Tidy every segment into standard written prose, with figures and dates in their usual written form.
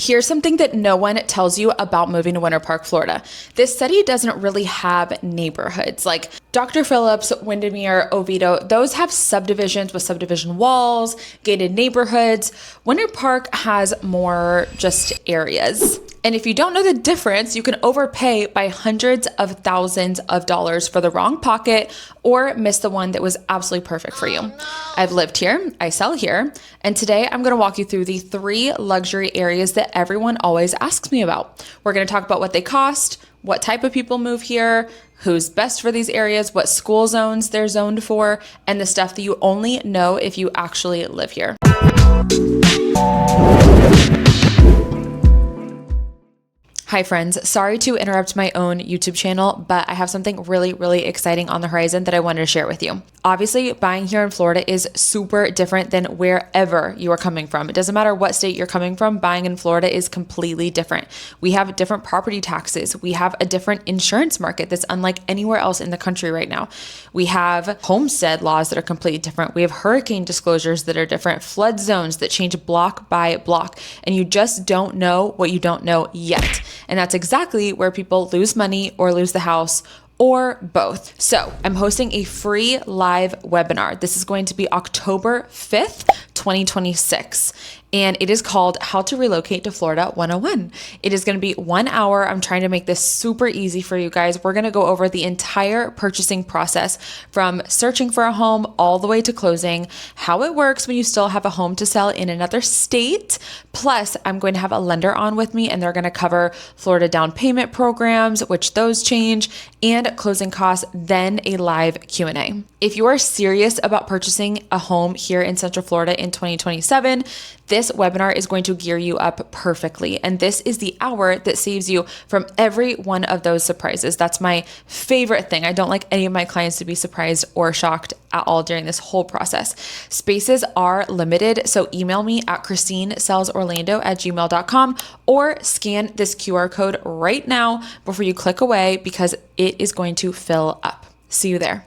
Here's something that no one tells you about moving to Winter Park, Florida. This city doesn't really have neighborhoods. Like Dr. Phillips, Windermere, Oviedo, those have subdivisions with subdivision walls, gated neighborhoods. Winter Park has more just areas. And if you don't know the difference, you can overpay by hundreds of thousands of dollars for the wrong pocket or miss the one that was absolutely perfect for you. Oh, no. I've lived here, I sell here, and today I'm gonna walk you through the 3 luxury areas that everyone always asks me about. We're gonna talk about what they cost, what type of people move here, who's best for these areas, what school zones they're zoned for, and the stuff that you only know if you actually live here. Hi friends, sorry to interrupt my own YouTube channel, but I have something really, really exciting on the horizon that I wanted to share with you. Obviously, buying here in Florida is super different than wherever you are coming from. It doesn't matter what state you're coming from, buying in Florida is completely different. We have different property taxes. We have a different insurance market that's unlike anywhere else in the country right now. We have homestead laws that are completely different. We have hurricane disclosures that are different, flood zones that change block by block, and you just don't know what you don't know yet. And that's exactly where people lose money or lose the house or both. So I'm hosting a free live webinar. This is going to be October 5th, 2026. And it is called How to Relocate to Florida 101. It is going to be 1 hour. I'm trying to make this super easy for you guys. We're going to go over the entire purchasing process from searching for a home all the way to closing, how it works when you still have a home to sell in another state. Plus, I'm going to have a lender on with me and they're going to cover Florida down payment programs, which those change, and closing costs, then a live Q&A. If you are serious about purchasing a home here in Central Florida in 2027, this webinar is going to gear you up perfectly. And this is the hour that saves you from every one of those surprises. That's my favorite thing. I don't like any of my clients to be surprised or shocked at all during this whole process. Spaces are limited, so email me at christinesalesorlando@gmail.com or scan this QR code right now before you click away because it is going to fill up. See you there.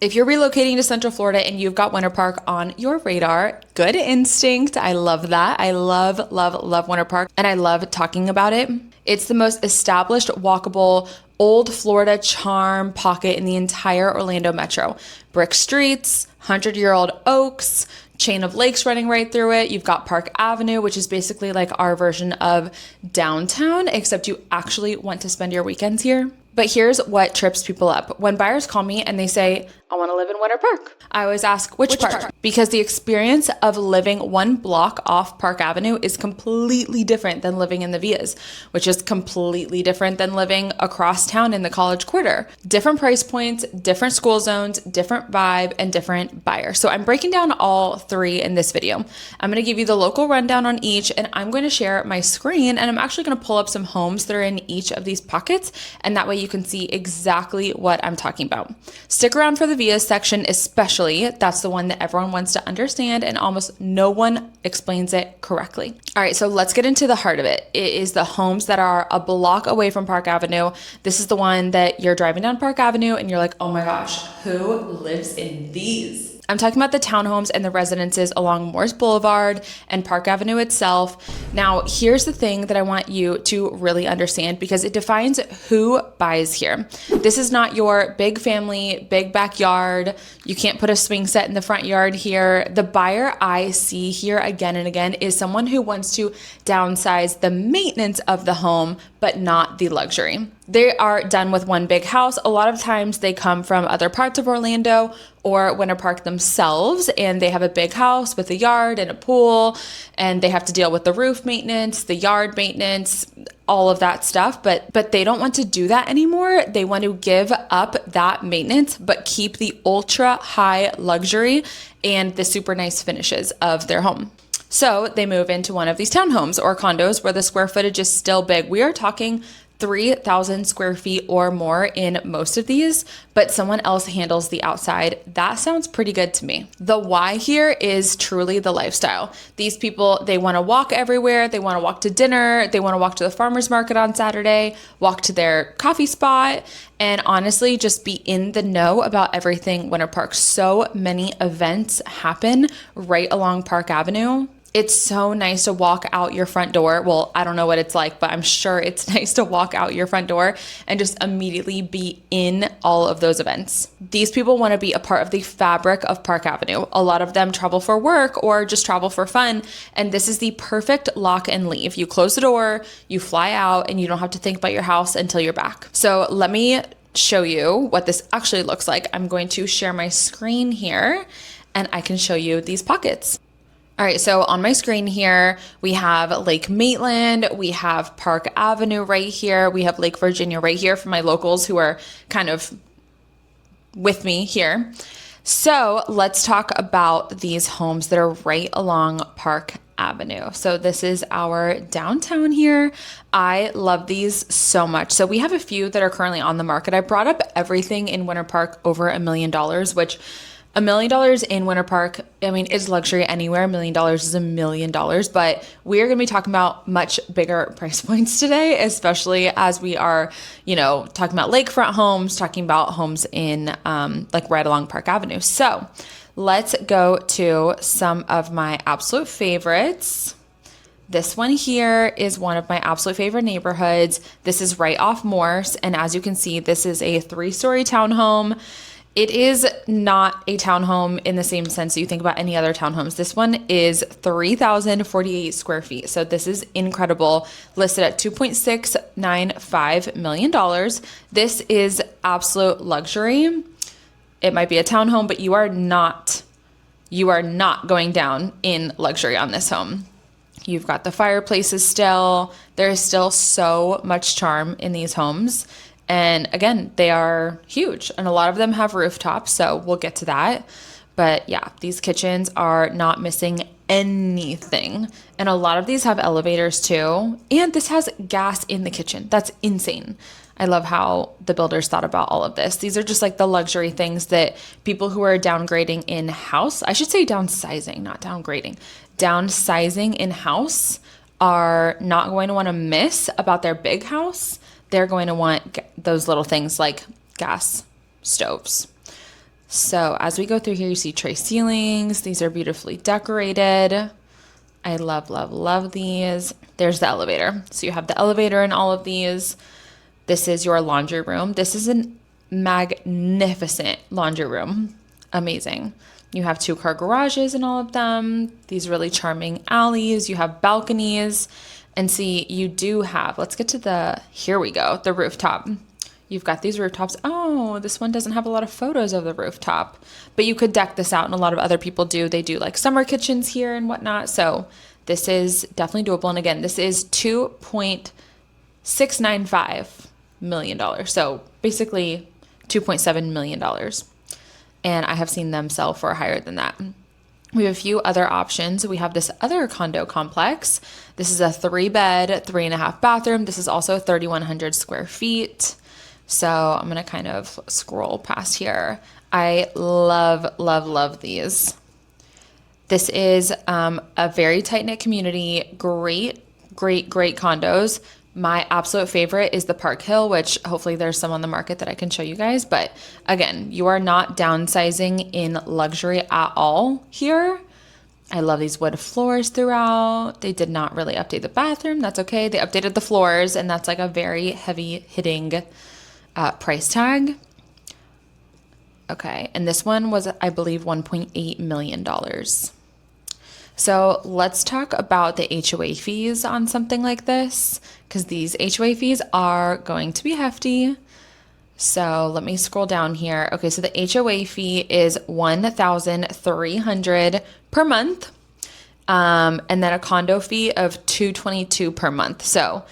If you're relocating to Central Florida and you've got Winter Park on your radar, good instinct. I love that. I love, love, love Winter Park, and I love talking about it. It's the most established, walkable, old Florida charm pocket in the entire Orlando metro. Brick streets, 100-year-old oaks, chain of lakes running right through it. You've got Park Avenue, which is basically like our version of downtown, except you actually want to spend your weekends here. But here's what trips people up. When buyers call me and they say, I want to live in Winter Park, I always ask, which part? Because the experience of living one block off Park Avenue is completely different than living in the Villas, which is completely different than living across town in the College Quarter. Different price points, different school zones, different vibe, and different buyer. So I'm breaking down all 3 in this video. I'm going to give you the local rundown on each, and I'm going to share my screen, and I'm actually going to pull up some homes that are in each of these pockets, and that way you can see exactly what I'm talking about. Stick around for the Villas section especially. That's the one that everyone wants to understand and almost no one explains it correctly. All right, so let's get into the heart of it. It is the homes that are a block away from Park Avenue. This is the one that you're driving down Park Avenue and you're like, oh my gosh, who lives in these? I'm talking about the townhomes and the residences along Morris Boulevard and Park Avenue itself. Now, here's the thing that I want you to really understand because it defines who buys here. This is not your big family, big backyard. You can't put a swing set in the front yard here. The buyer I see here again and again is someone who wants to downsize the maintenance of the home, but not the luxury. They are done with one big house. A lot of times they come from other parts of Orlando or Winter Park themselves, and they have a big house with a yard and a pool, and they have to deal with the roof maintenance, the yard maintenance, all of that stuff, but they don't want to do that anymore. They want to give up that maintenance, but keep the ultra high luxury and the super nice finishes of their home. So they move into one of these townhomes or condos where the square footage is still big. We are talking 3,000 square feet or more in most of these, but someone else handles the outside. That sounds pretty good to me. The why here is truly the lifestyle. These people, they want to walk everywhere. They want to walk to dinner. They want to walk to the farmer's market on Saturday, walk to their coffee spot, and honestly, just be in the know about everything Winter Park. So many events happen right along Park Avenue. It's so nice to walk out your front door. Well, I don't know what it's like, but I'm sure it's nice to walk out your front door and just immediately be in all of those events. These people want to be a part of the fabric of Park Avenue. A lot of them travel for work or just travel for fun. And this is the perfect lock and leave. You close the door, you fly out, and you don't have to think about your house until you're back. So let me show you what this actually looks like. I'm going to share my screen here and I can show you these pockets. All right, so on my screen here, we have Lake Maitland, we have Park Avenue right here, we have Lake Virginia right here for my locals who are kind of with me here. So let's talk about these homes that are right along Park Avenue. So this is our downtown here. I love these so much. So we have a few that are currently on the market. I brought up everything in Winter Park over $1 million, which $1 million in Winter Park, I mean, is luxury anywhere. $1 million is $1 million, but we are going to be talking about much bigger price points today, especially as we are, talking about lakefront homes, talking about homes in like right along Park Avenue. So let's go to some of my absolute favorites. This one here is one of my absolute favorite neighborhoods. This is right off Morse, and as you can see, this is a 3-story townhome. It is not a townhome in the same sense that you think about any other townhomes. This one is 3,048 square feet. So this is incredible. Listed at $2.695 million. This is absolute luxury. It might be a townhome, but you are not going down in luxury on this home. You've got the fireplaces still. There is still so much charm in these homes. And again, they are huge and a lot of them have rooftops, so we'll get to that. But yeah, these kitchens are not missing anything. And a lot of these have elevators too. And this has gas in the kitchen. That's insane. I love how the builders thought about all of this. These are just like the luxury things that people who are downgrading in house, I should say downsizing, not downgrading, downsizing in house are not going to want to miss about their big house. They're going to want those little things like gas stoves. So as we go through here, you see tray ceilings. These are beautifully decorated. I love, love, love these. There's the elevator. So you have the elevator in all of these. This is your laundry room. This is a magnificent laundry room. Amazing. You have 2-car garages in all of them. These really charming alleys. You have balconies. And see, you do have, let's get to here we go, the rooftop. You've got these rooftops. Oh, this one doesn't have a lot of photos of the rooftop, but you could deck this out, and a lot of other people do. They do like summer kitchens here and whatnot. So this is definitely doable. And again, this is $2.695 million. So basically $2.7 million. And I have seen them sell for higher than that. We have a few other options. We have this other condo complex. This is a 3-bed, 3.5 bathroom. This is also 3,100 square feet. So I'm going to kind of scroll past here. I love, love, love these. This is a very tight-knit community. Great, great, great condos. My absolute favorite is the Park Hill, which hopefully there's some on the market that I can show you guys. But again, you are not downsizing in luxury at all here. I love these wood floors throughout. They did not really update the bathroom. That's okay. They updated the floors, and that's like a very heavy hitting price tag. Okay, and this one was, I believe, $1.8 million. So let's talk about the HOA fees on something like this, because these HOA fees are going to be hefty. So let me scroll down here. Okay, so the HOA fee is $1,300 per month, and then a condo fee of $222 per month. So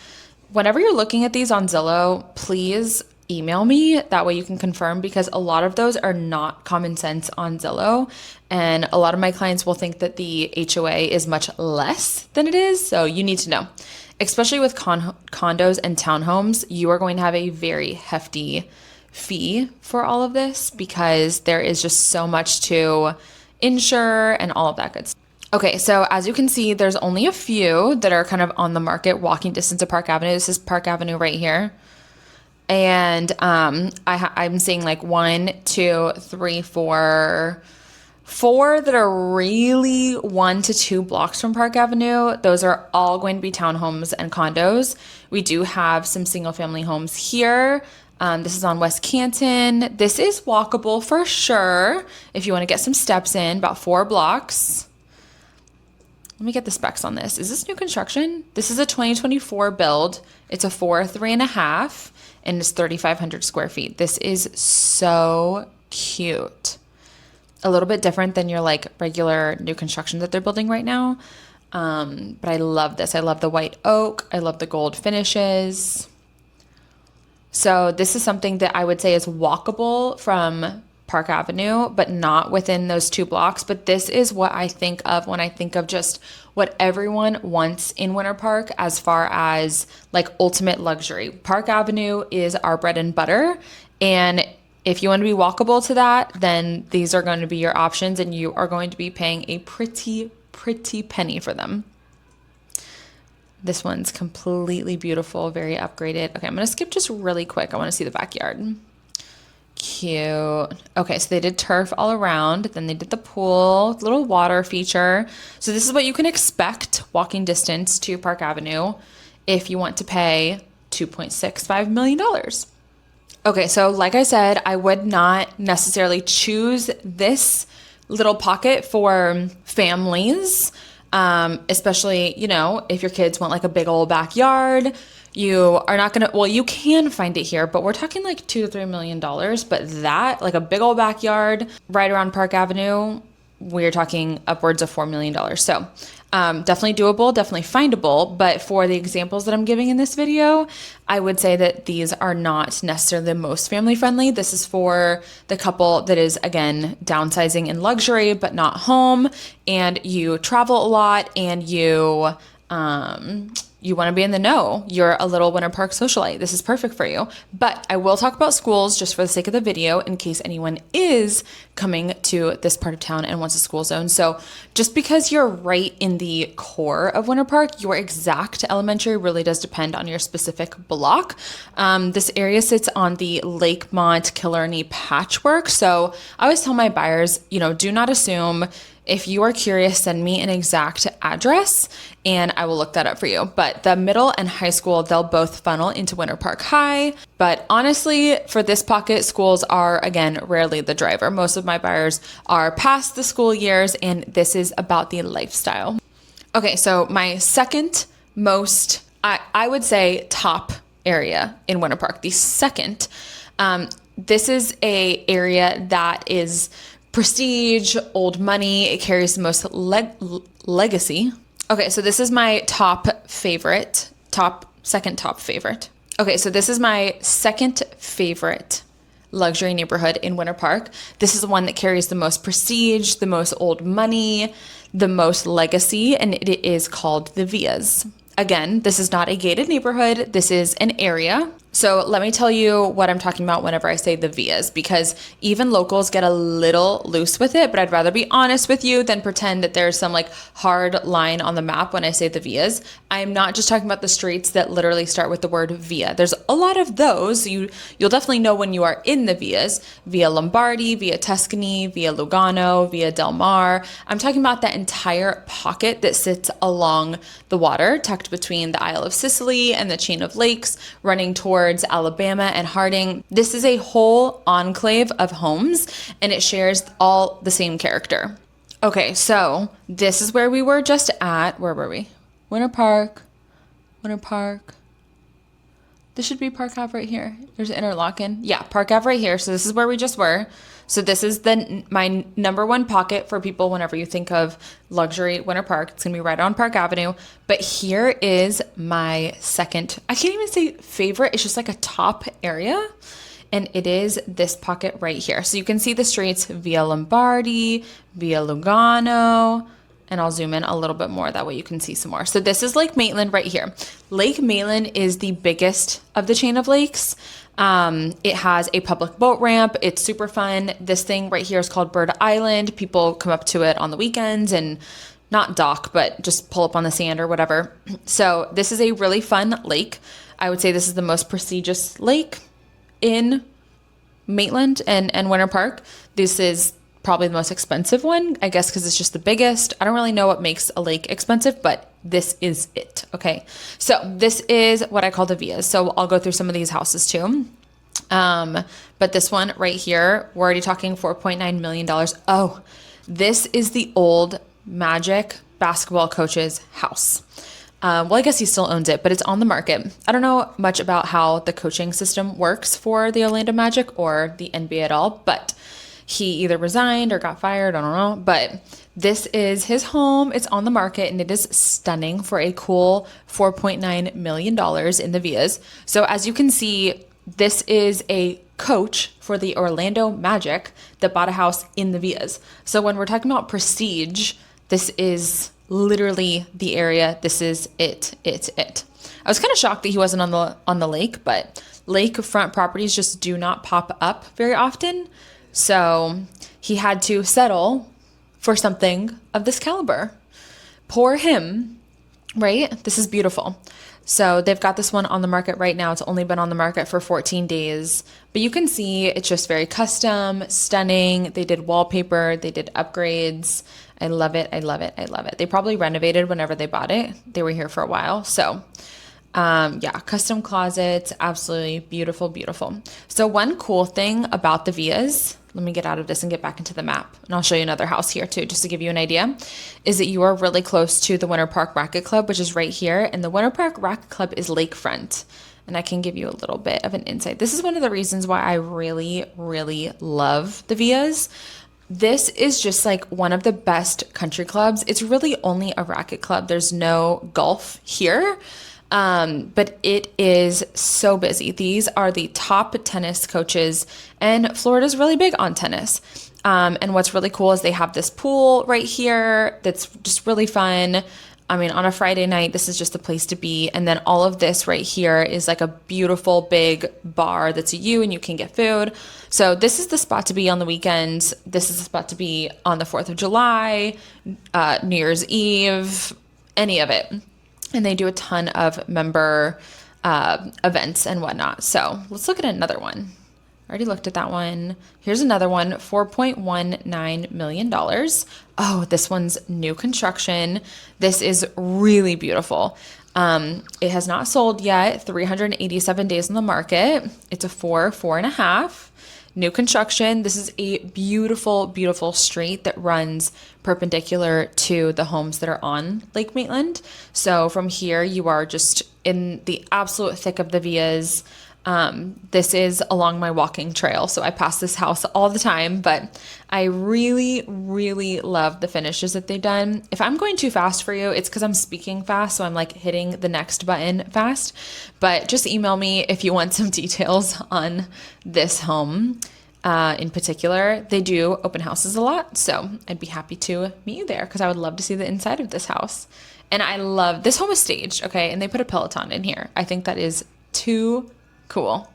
whenever you're looking at these on Zillow, please email me. That way you can confirm, because a lot of those are not common sense on Zillow. And a lot of my clients will think that the HOA is much less than it is. So you need to know, especially with condos and townhomes, you are going to have a very hefty fee for all of this because there is just so much to insure and all of that good stuff. Okay, so as you can see, there's only a few that are kind of on the market, walking distance of Park Avenue. This is Park Avenue right here. And I'm seeing like 1, 2, 3, 4 that are really 1 to 2 blocks from Park Avenue. Those are all going to be townhomes and condos. We do have some single family homes here. This is on West Canton. This is walkable for sure if you want to get some steps in, about 4 blocks. Let me get the specs on this. Is this new construction? This is a 2024 build. It's a 4, 3.5, and it's 3,500 square feet. This is so cute. A little bit different than your like regular new construction that they're building right now. But I love this. I love the white oak. I love the gold finishes. So this is something that I would say is walkable from Park Avenue, but not within those 2 blocks. But this is what I think of when I think of just what everyone wants in Winter Park as far as like ultimate luxury. Park Avenue is our bread and butter. And if you want to be walkable to that, then these are going to be your options, and you are going to be paying a pretty penny for them. This one's completely beautiful, very upgraded. Okay, I'm going to skip just really quick. I want to see the backyard. Cute. Okay, so they did turf all around. Then they did the pool, little water feature. So this is what you can expect walking distance to Park Avenue if you want to pay $2.65 million. Okay, so like I said, I would not necessarily choose this little pocket for families, especially, you know, if your kids want like a big old backyard. You are not gonna, well, you can find it here, but we're talking like $2 to $3 million. But that, like a big old backyard right around Park Avenue, we're talking upwards of $4 million. So definitely doable, definitely findable. But for the examples that I'm giving in this video, I would say that these are not necessarily the most family friendly. This is for the couple that is, again, downsizing in luxury, but not home. And you travel a lot, and you want to be in the know. You're a little Winter Park socialite. This is perfect for you. But I will talk about schools just for the sake of the video in case anyone is coming to this part of town and wants a school zone. So just because you're right in the core of Winter Park, your exact elementary really does depend on your specific block. This area sits on the Lakemont Killarney patchwork. So I always tell my buyers, you know, do not assume. If you are curious, send me an exact address and I will look that up for you. But the middle and high school, they'll both funnel into Winter Park High. But honestly, for this pocket, schools are, again, rarely the driver. Most of my buyers are past the school years, and this is about the lifestyle. Okay, so my second most, I would say, top area in Winter Park. The second, this is a area that is prestige, old money. It carries the most legacy. Okay, so this is my second top favorite. Okay, so this is my second favorite luxury neighborhood in Winter Park. This is the one that carries the most prestige, the most old money, the most legacy, and it is called the Villas. Again, this is not a gated neighborhood. This is an area. So let me tell you what I'm talking about whenever I say the Villas, because even locals get a little loose with it, but I'd rather be honest with you than pretend that there's some like hard line on the map when I say the Villas. I'm not just talking about the streets that literally start with the word Via. There's a lot of those. You'll definitely know when you are in the Villas: Via Lombardi, Via Tuscany, Via Lugano, Via Del Mar. I'm talking about that entire pocket that sits along the water, tucked between the Isle of Sicily and the chain of lakes, running towards Alabama and Harding. This is a whole enclave of homes, and it shares all the same character. Okay, so this is where we were just at. Where were we? Winter Park. This should be Park Ave right here. There's Interlochen. Yeah, Park Ave right here. So this is where we just were. So this is my number one pocket for people whenever you think of luxury Winter Park. It's gonna be right on Park Avenue. But here is my second, I can't even say favorite, it's just like a top area. And it is this pocket right here. So you can see the streets Via Lombardi, Via Lugano, and I'll zoom in a little bit more. That way you can see some more. So this is Lake Maitland right here. Lake Maitland is the biggest of the chain of lakes. It has a public boat ramp. It's super fun. This thing right here is called Bird Island. People come up to it on the weekends and not dock, but just pull up on the sand or whatever. So this is a really fun lake. I would say this is the most prestigious lake in Maitland and Winter Park. This is probably the most expensive one, I guess, because it's just the biggest. I don't really know what makes a lake expensive, but this is it. Okay. So this is what I call the villas. So I'll go through some of these houses too. But this one right here, we're already talking $4.9 million. Oh, this is the old Magic basketball coach's house. Well, I guess he still owns it, but it's on the market. I don't know much about how the coaching system works for the Orlando Magic or the NBA at all, but he either resigned or got fired. I don't know. But this is his home. It's on the market and it is stunning for a cool $4.9 million in the Villas. So as you can see, this is a coach for the Orlando Magic that bought a house in the Villas. So when we're talking about prestige, this is literally the area. This is it. I was kind of shocked that he wasn't on the lake, but lakefront properties just do not pop up very often. So he had to settle for something of this caliber. Poor him, right? This is beautiful. So they've got this one on the market right now. It's only been on the market for 14 days, but you can see it's just very custom, stunning. They did wallpaper, they did upgrades. I love it. They probably renovated whenever they bought it. They were here for a while. So yeah, custom closets, absolutely beautiful. So one cool thing about the Villas, let me get out of this and get back into the map, and I'll show you another house here too, just to give you an idea, is that you are really close to the Winter Park Racket Club, which is right here, and the Winter Park Racket Club is lakefront, and I can give you a little bit of an insight. This is one of the reasons why I really love the Villas. This is just like one of the best country clubs. It's really only a racket club. There's no golf here. But it is so busy. These are the top tennis coaches, and Florida's really big on tennis. And what's really cool is they have this pool right here that's just really fun. I mean, on a Friday night, this is just the place to be. And then all of this right here is like a beautiful big bar that's and you can get food. So this is the spot to be on the weekends. This is the spot to be on the 4th of July, New Year's Eve, any of it. And they do a ton of member events and whatnot. So let's look at another one. I already looked at that one. Here's another one, $4.19 million. Oh, this one's new construction. This is really beautiful. It has not sold yet, 387 days on the market. It's a 4.5. New construction. This is a beautiful street that runs perpendicular to the homes that are on Lake Maitland. So from here, you are just in the absolute thick of the Villas. This is along my walking trail, so I pass this house all the time, but I really love the finishes that they've done. If I'm going too fast for you, it's because I'm speaking fast, so I'm like hitting the next button fast, but just email me if you want some details on this home. In particular, they do open houses a lot, so I'd be happy to meet you there because I would love to see the inside of this house. And I love, this home is staged, okay, and they put a Peloton in here. I think that is too cool.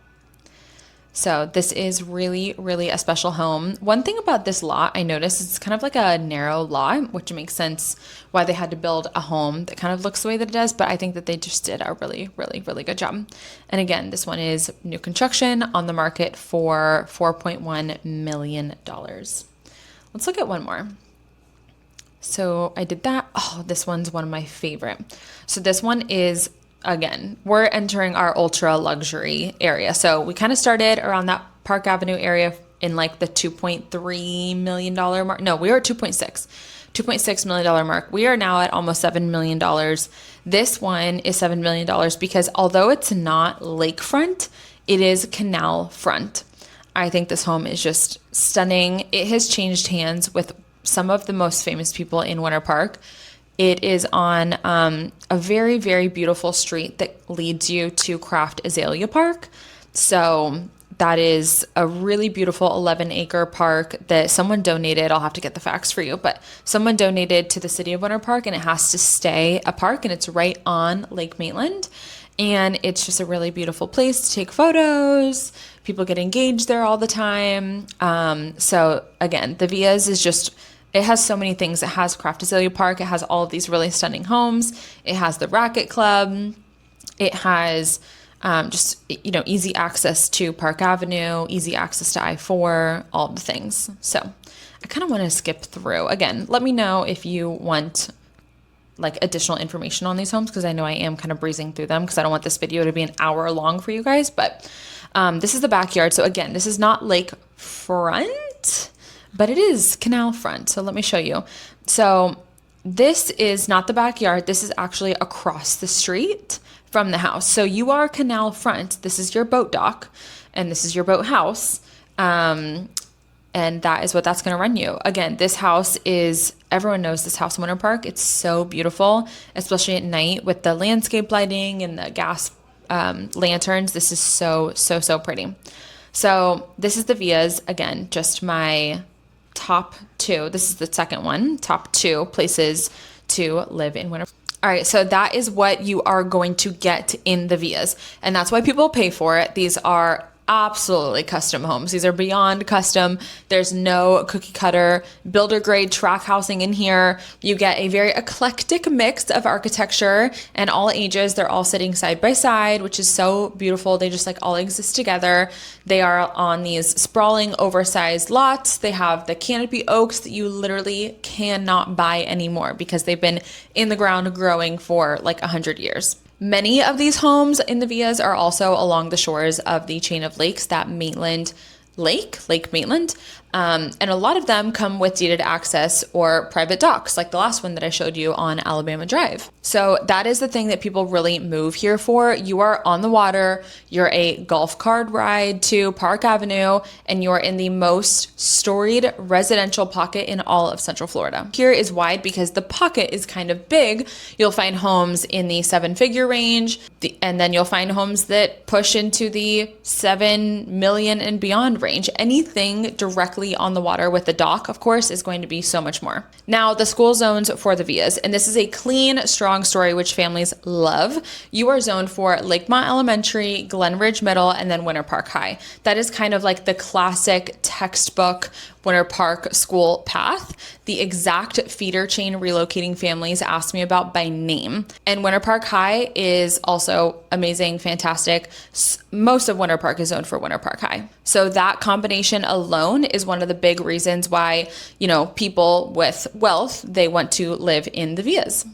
So this is really a special home. One thing about this lot I noticed, it's kind of like a narrow lot, which makes sense why they had to build a home that kind of looks the way that it does, but I think that they just did a really good job. And again, this one is new construction on the market for $4.1 million. Let's look at one more. So I did that. Oh, this one's one of my favorite. So this one is, again, we're entering our ultra luxury area. So we kind of started around that Park Avenue area in like the $2.3 million mark. No, we were at $2.6 million mark. We are now at almost $7 million. This one is $7 million because although it's not lakefront, it is canal front. I think this home is just stunning. It has changed hands with some of the most famous people in Winter Park. It is on a very, very beautiful street that leads you to Craft Azalea Park. So that is a really beautiful 11-acre park that someone donated. I'll have to get the facts for you, but someone donated to the city of Winter Park, and it has to stay a park, and it's right on Lake Maitland. And it's just a really beautiful place to take photos. People get engaged there all the time. So again, the Villas is just, it has so many things. It has Craft Azalea Park. It has all of these really stunning homes. It has the Racquet Club. It has just, easy access to Park Avenue, easy access to I-4, all the things. So I kind of want to skip through. Again, let me know if you want like additional information on these homes, because I know I am kind of breezing through them because I don't want this video to be an hour long for you guys. But this is the backyard. So again, this is not lake front, but it is canal front. So let me show you. So this is not the backyard. This is actually across the street from the house. So you are canal front. This is your boat dock, and this is your boat house. And that is what that's going to run you. Again, this house is, everyone knows this house in Winter Park. It's so beautiful, especially at night with the landscape lighting and the gas lanterns. This is so, so, so pretty. So this is the Villas. Again, just my top two. This is the second one, top two places to live in Winter Park. All right, so that is what you are going to get in the Villas, and that's why people pay for it. These are absolutely custom homes. These are beyond custom. There's no cookie cutter builder grade track housing in here. You get a very eclectic mix of architecture and all ages. They're all sitting side by side, which is so beautiful. They just like all exist together. They are on these sprawling, oversized lots. They have the canopy oaks that you literally cannot buy anymore because they've been in the ground growing for like 100 years. Many of these homes in the Villas are also along the shores of the chain of lakes, that Maitland Lake Maitland. And a lot of them come with deeded access or private docks, like the last one that I showed you on Alabama Drive. So that is the thing that people really move here for. You are on the water, you're a golf cart ride to Park Avenue, and you're in the most storied residential pocket in all of Central Florida. Here is wide because the pocket is kind of big. You'll find homes in the 7-figure range, and then you'll find homes that push into the 7 million and beyond range. Anything directly on the water with the dock, of course, is going to be so much more. Now, the school zones for the Villas, and this is a clean, strong story which families love. You are zoned for Lakemont Elementary, Glenridge Middle, and then Winter Park High. That is kind of like the classic textbook Winter Park school path. The exact feeder chain relocating families asked me about by name. And Winter Park High is also amazing, fantastic. Most of Winter Park is zoned for Winter Park High. So that combination alone is one of the big reasons why, people with wealth, they want to live in the Villas.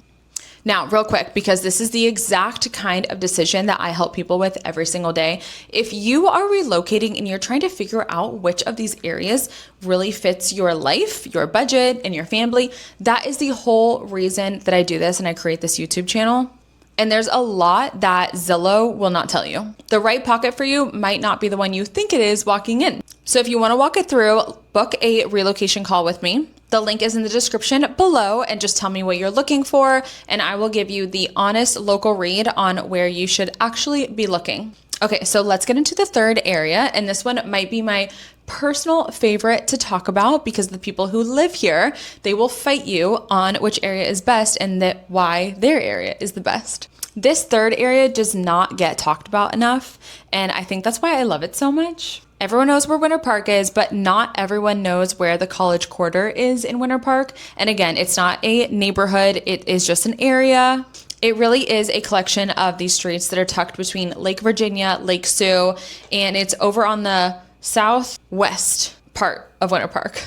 Now, real quick, because this is the exact kind of decision that I help people with every single day. If you are relocating and you're trying to figure out which of these areas really fits your life, your budget, and your family, that is the whole reason that I do this and I create this YouTube channel. And there's a lot that Zillow will not tell you. The right pocket for you might not be the one you think it is walking in. So if you want to walk it through, book a relocation call with me. The link is in the description below, and just tell me what you're looking for, and I will give you the honest local read on where you should actually be looking. Okay, so let's get into the third area, and this one might be my personal favorite to talk about because the people who live here, they will fight you on which area is best and why their area is the best. This third area does not get talked about enough, and I think that's why I love it so much. Everyone knows where Winter Park is, but not everyone knows where the College Quarter is in Winter Park. And again, it's not a neighborhood, it is just an area. It really is a collection of these streets that are tucked between Lake Virginia, Lake Sioux, and it's over on the southwest part of Winter Park.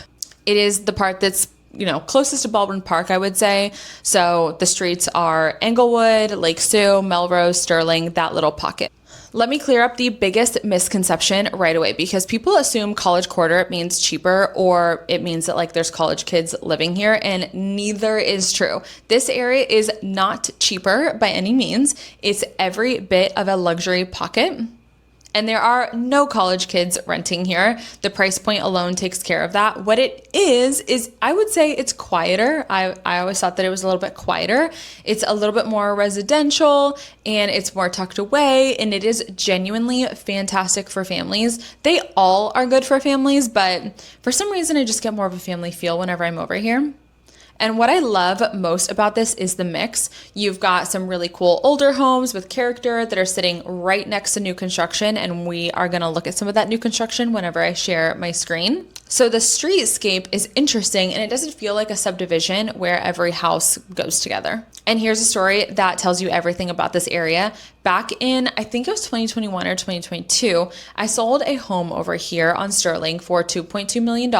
It is the part that's closest to Baldwin Park, I would say. So the streets are Englewood, Lake Sioux, Melrose, Sterling, that little pocket. Let me clear up the biggest misconception right away, because people assume College Quarter means cheaper, or it means that there's college kids living here, and neither is true. This area is not cheaper by any means. It's every bit of a luxury pocket. And there are no college kids renting here. The price point alone takes care of that. What it is I would say it's quieter. I always thought that it was a little bit quieter. It's a little bit more residential and it's more tucked away, and it is genuinely fantastic for families. They all are good for families, but for some reason I just get more of a family feel whenever I'm over here. And what I love most about this is the mix. You've got some really cool older homes with character that are sitting right next to new construction, and we are gonna look at some of that new construction whenever I share my screen. So the streetscape is interesting, and it doesn't feel like a subdivision where every house goes together. And here's a story that tells you everything about this area. Back in, I think it was 2021 or 2022, I sold a home over here on Sterling for $2.2 million.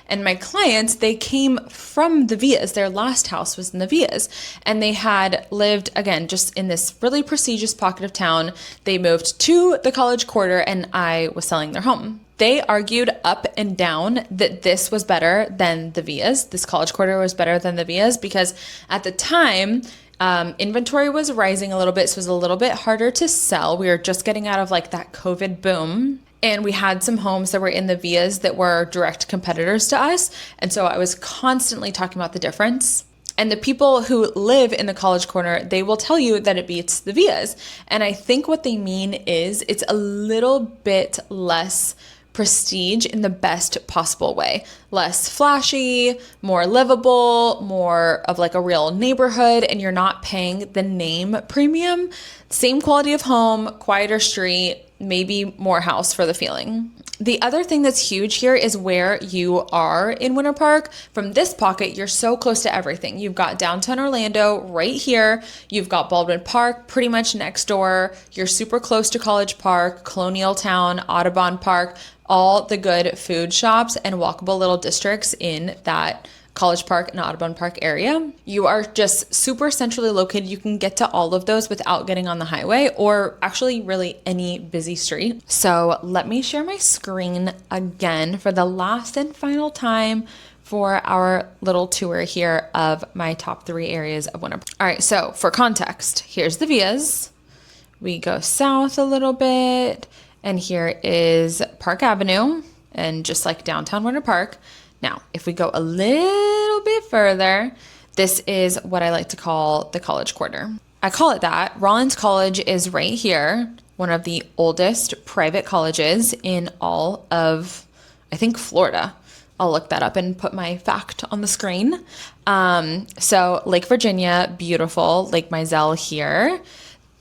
And my clients, they came from the Villas. Their last house was in the Villas. And they had lived, again, just in this really prestigious pocket of town. They moved to the College Quarter, and I was selling their home. They argued up and down that this was better than the Villas. This College Quarter was better than the Villas because at the time, inventory was rising a little bit, so it was a little bit harder to sell. We were just getting out of like that COVID boom. And we had some homes that were in the Villas that were direct competitors to us. And so I was constantly talking about the difference. And the people who live in the College Corner, they will tell you that it beats the Villas. And I think what they mean is it's a little bit less prestige in the best possible way. Less flashy, more livable, more of like a real neighborhood, and you're not paying the name premium. Same quality of home, quieter street, maybe more house for the feeling. The other thing that's huge here is where you are in Winter Park. From this pocket, you're so close to everything. You've got downtown Orlando right here. You've got Baldwin Park pretty much next door. You're super close to College Park, Colonial Town, Audubon Park, all the good food shops and walkable little districts in that College Park and Audubon Park area. You are just super centrally located. You can get to all of those without getting on the highway or actually really any busy street. So let me share my screen again for the last and final time for our little tour here of my top 3 areas of Winter Park. All right, so for context, here's the Villas. We go south a little bit, and here is Park Avenue and just like downtown Winter Park. Now, if we go a little bit further, this is what I like to call the College Quarter. I call it that. Rollins College is right here, one of the oldest private colleges in all of, I think, Florida. I'll look that up and put my fact on the screen. So Lake Virginia, beautiful. Lake Mizell here.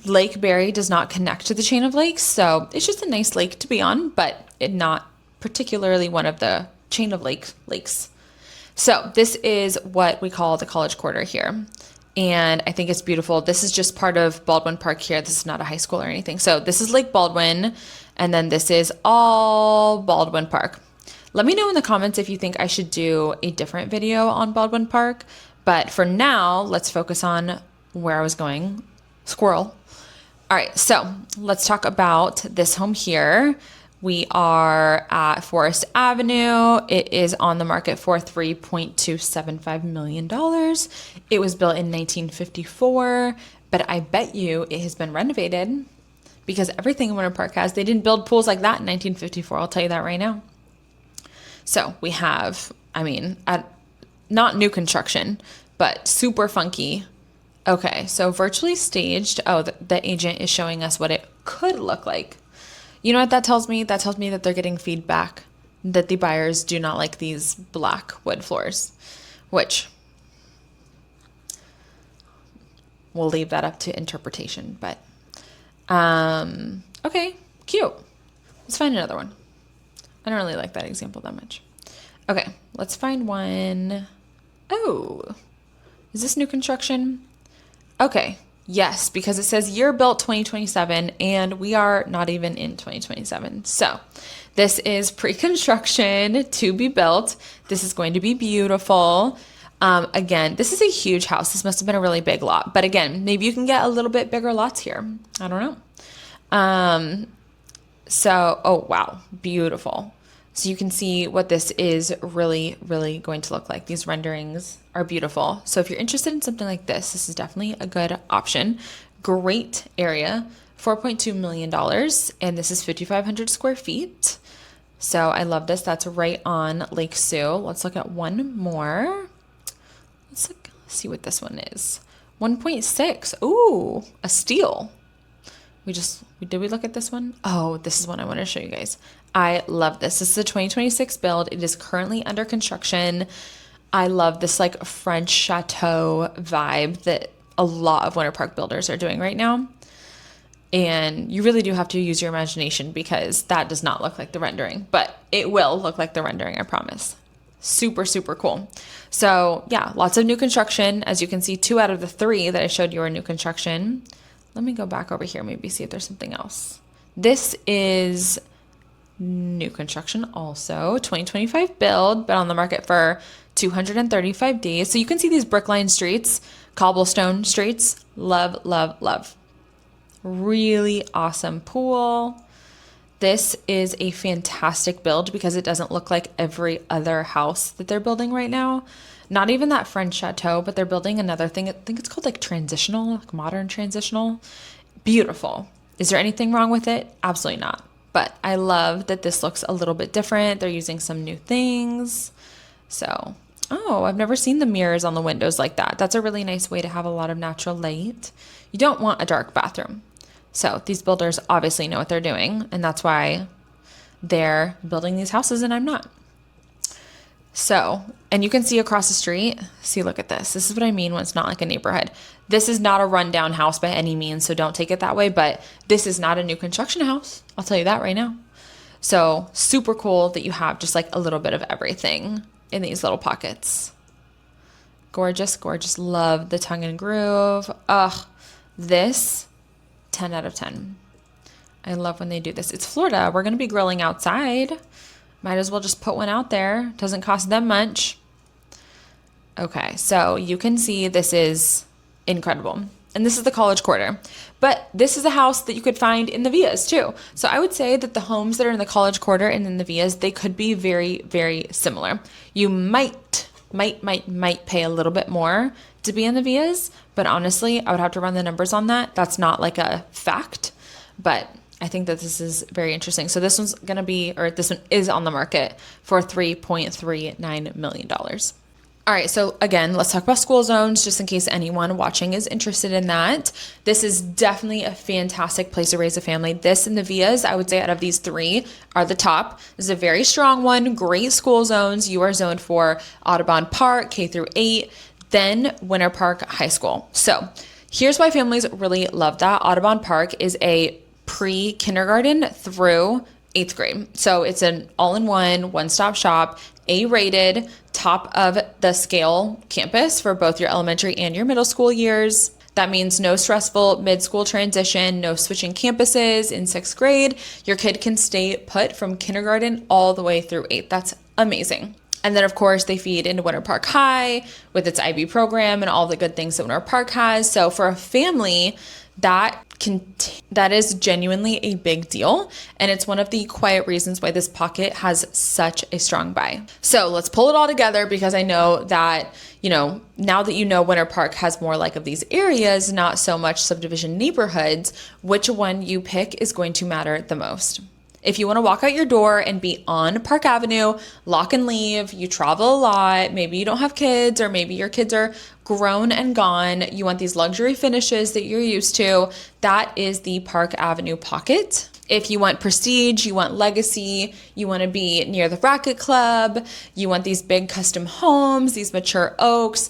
Lake Berry does not connect to the chain of lakes, so it's just a nice lake to be on, but not particularly one of the chain of lakes. So this is what we call the College Quarter here. And I think it's beautiful. This is just part of Baldwin Park here. This is not a high school or anything. So this is Lake Baldwin, and then this is all Baldwin Park. Let me know in the comments if you think I should do a different video on Baldwin Park. But for now, let's focus on where I was going. Squirrel. All right, so let's talk about this home here. We are at Forest Avenue. It is on the market for $3.275 million. It was built in 1954, but I bet you it has been renovated because everything in Winter Park has. They didn't build pools like that in 1954, I'll tell you that right now. So we have, not new construction, but super funky. Okay, so virtually staged. Oh, the agent is showing us what it could look like. You know what that tells me? That tells me that they're getting feedback that the buyers do not like these black wood floors, which we'll leave that up to interpretation. But, okay, cute. Let's find another one. I don't really like that example that much. Okay, let's find one. Oh, is this new construction? Okay, yes, because it says year built 2027, and we are not even in 2027. So this is pre-construction to be built. This is going to be beautiful. Again, this is a huge house. This must have been a really big lot. But again, maybe you can get a little bit bigger lots here. I don't know. So, oh, wow, beautiful. So you can see what this is really, really going to look like. These renderings are beautiful. So if you're interested in something like this is definitely a good option. Great area, $4.2 million, and this is 5,500 square feet. So I love this. That's right on Lake Sioux. Let's look at one more. Let's see what this one is. 1.6. Ooh, a steal. Did we look at this one? Oh, this is one I want to show you guys. I love this. This is a 2026 build. It is currently under construction. I love this like French chateau vibe that a lot of Winter Park builders are doing right now. And you really do have to use your imagination because that does not look like the rendering, but it will look like the rendering, I promise. Super, super cool. So yeah, lots of new construction. As you can see, 2 out of the 3 that I showed you are new construction. Let me go back over here, maybe see if there's something else. This is new construction also, 2025 build, but on the market for 235 days. So you can see these brick-lined streets, cobblestone streets. Love, love, love. Really awesome pool. This is a fantastic build because it doesn't look like every other house that they're building right now. Not even that French chateau, but they're building another thing. I think it's called like transitional, like modern transitional. Beautiful. Is there anything wrong with it? Absolutely not. But I love that this looks a little bit different. They're using some new things. So, oh, I've never seen the mirrors on the windows like that. That's a really nice way to have a lot of natural light. You don't want a dark bathroom. So these builders obviously know what they're doing, and that's why they're building these houses and I'm not. So, and you can see across the street, see, look at this. This is what I mean when it's not like a neighborhood. This is not a rundown house by any means, so don't take it that way, but this is not a new construction house. I'll tell you that right now. So super cool that you have just like a little bit of everything in these little pockets. Gorgeous, gorgeous. Love the tongue and groove. Ugh, this 10 out of 10. I love when they do this. It's Florida. We're going to be grilling outside. Might as well just put one out there. Doesn't cost them much. Okay, so you can see this is incredible. And this is the College Quarter. But this is a house that you could find in the Villas too. So I would say that the homes that are in the College Quarter and in the Villas, they could be very, very similar. You might pay a little bit more to be in the Villas, but honestly, I would have to run the numbers on that. That's not like a fact, but I think that this is very interesting. So this one's going to be, or this one is on the market for $3.39 million. All right, so again, let's talk about school zones, just in case anyone watching is interested in that. This is definitely a fantastic place to raise a family. This and the Villas, I would say out of these 3 are the top. This is a very strong one, great school zones. You are zoned for Audubon Park, K through 8, then Winter Park High School. So here's why families really love that. Audubon Park is a pre-kindergarten through 8th grade. So it's an all-in-one, one-stop shop, A-rated, top of the scale campus for both your elementary and your middle school years. That means no stressful mid-school transition, no switching campuses in 6th grade. Your kid can stay put from kindergarten all the way through 8th. That's amazing. And then, of course, they feed into Winter Park High with its IB program and all the good things that Winter Park has. So for a family, that is genuinely a big deal. And it's one of the quiet reasons why this pocket has such a strong buy. So let's pull it all together because I know that, now that you know Winter Park has more like of these areas, not so much subdivision neighborhoods, which one you pick is going to matter the most. If you want to walk out your door and be on Park Avenue, lock and leave, you travel a lot, maybe you don't have kids, or maybe your kids are grown and gone, you want these luxury finishes that you're used to, that is the Park Avenue pocket. If you want prestige, you want legacy, you want to be near the Racket Club, you want these big custom homes, these mature oaks,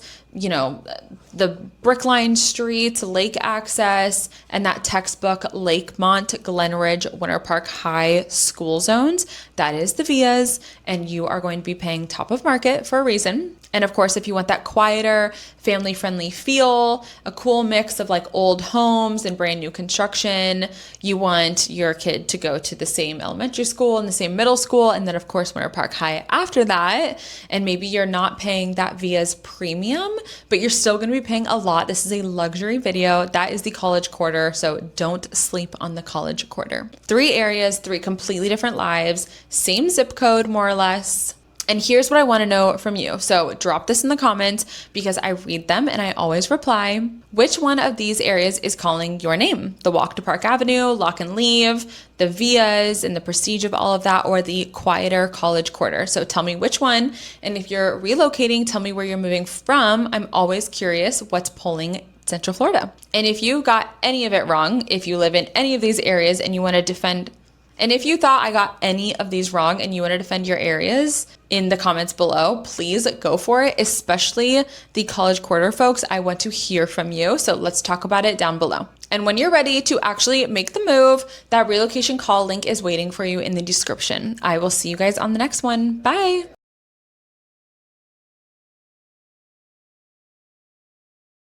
the brick-lined streets, lake access, and that textbook Lakemont, Glenridge, Winter Park High school zones, that is the Villas, and you are going to be paying top of market for a reason. And of course, if you want that quieter, family-friendly feel, a cool mix of like old homes and brand new construction, you want your kid to go to the same elementary school and the same middle school, and then of course Winter Park High after that, and maybe you're not paying that Villas premium, but you're still going to be paying a lot. This is a luxury video. That is the College Quarter, so don't sleep on the College Quarter. 3 areas, 3 completely different lives, same zip code more or less. And here's what I want to know from you. So drop this in the comments because I read them and I always reply. Which one of these areas is calling your name? The walk to Park Avenue, lock and leave, the vias and the prestige of all of that, or the quieter college quarter? So tell me which one. And if you're relocating, tell me where you're moving from. I'm always curious what's pulling Central Florida. And if you got any of it wrong, if you live in any of these areas and you want to defend, and if you thought I got any of these wrong and you want to defend your areas in the comments below, please go for it, especially the college quarter folks. I want to hear from you. So let's talk about it down below. And when you're ready to actually make the move, that relocation call link is waiting for you in the description. I will see you guys on the next one. Bye.